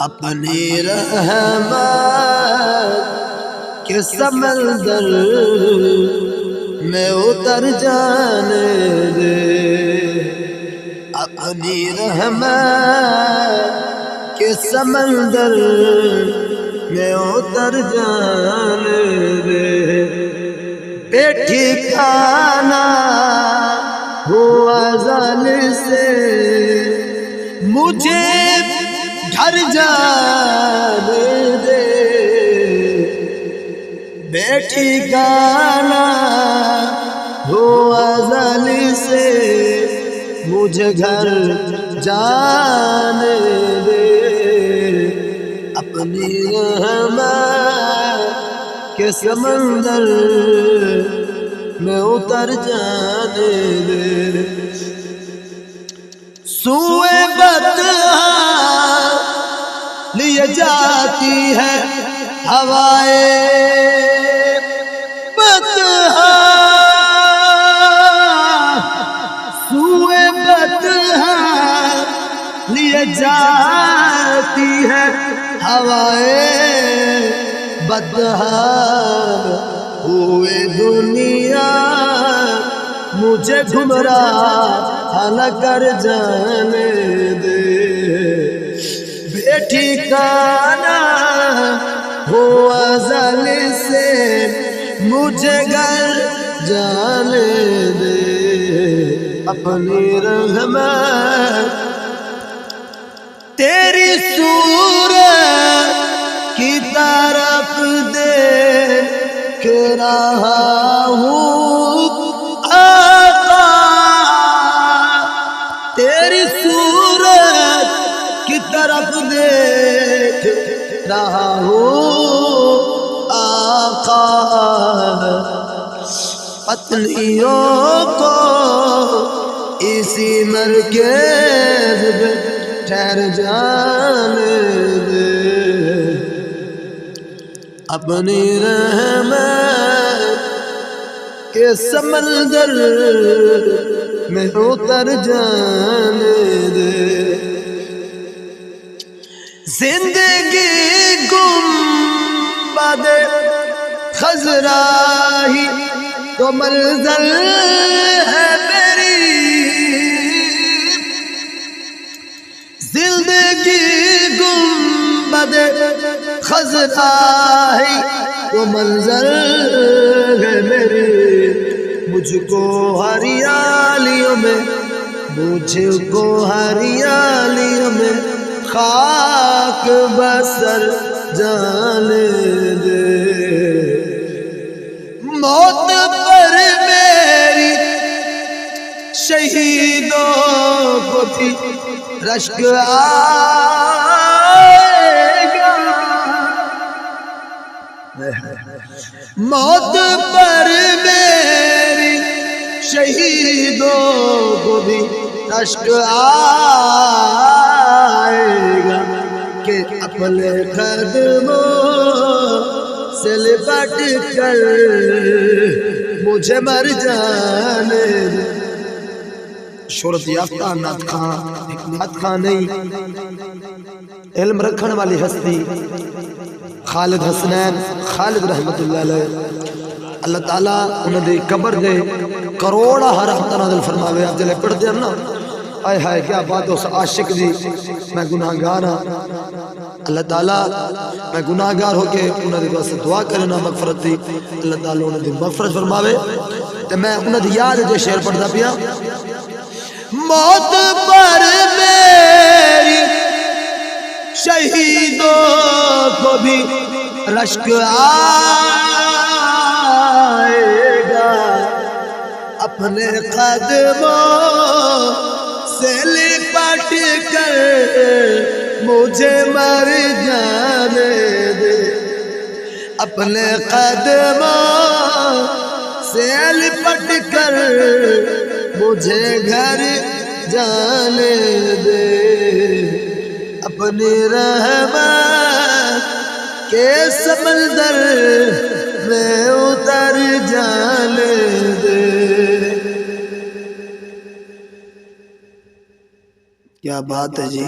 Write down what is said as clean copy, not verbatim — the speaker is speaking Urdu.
اپنی رحمت کے سمندر میں اتر جانے دے، اپنی رحمت کے سمندر میں اتر جانے دے، بے ٹھکانہ ہوا ازل سے مجھے گھر جانے دے، بے ٹھکانہ ہوا ازل سے مجھے گھر جانے دے، اپنی رحمت کے سمندر میں اتر جانے دے، سوئے بطحاں لیے جاتی ہے ہوائے بطحاں، سوئے بطحاں لیے جاتی ہے ہوائے بطحاں، ہوئے دنیا مجھے گمراہ نہ کر جانے دے، بے ٹھکانہ ہو ازل سے مجھے گھر جانے دے، اپنی رحمت تیری صورت کی طرف دیکھ رہا ہوں آقا، تیری صورت کی طرف دیکھ رہا ہوں آقا، پتلیوں کو اسی مرکز میں ٹھہر جانے دے، اپنی رحمت کے سمندر میں اتر جانے دے، زندگی گنبد خضرائی تو منزل ہے میری، زندگی گنبد خضرائی تو منزل ہے میری، مجھ کو ہریالیوں میں، مجھ کو ہریالیوں میں خاک بسر جانے دے، موت پر میری شہیدوں کو بھی رشک آئے گا، موت پر میری شہیدوں کو بھی رشک آئے گا، کہ اپنے قدموں سے لپٹ کر مجھے مر جانے دے، شہرت یافتہ نعت خواں، ایک نعت خواں نہیں، علم رکھنے والی ہستی خالد حسنین خالد رحمت اللہ علیہ، اللہ تعالیٰ انہوں نے قبر دے کروڑا رحمت نازل فرماوے، آپ جلے پڑھ دیں نا، آئے ہائے کیا بات اس عاشق دی، میں گناہگار ہاں، اللہ تعالیٰ میں گناہگار ہو کے انہوں نے واسطے دعا کرنا مغفرت دی، اللہ تعالیٰ انہوں نے مغفرت فرماوے، تو میں انہوں نے یاد جو شعر پڑھتا پیا، موت پر میری شہیدوں کو بھی رشک آئے گا، اپنے قدموں سے لپٹ کر مجھے مر جانے دے، اپنے قدموں سے لپٹ کر مجھے گھر جانے دے، اپنی رحمت کے سمندر میں اتر جانے دے، کیا بات ہے جی.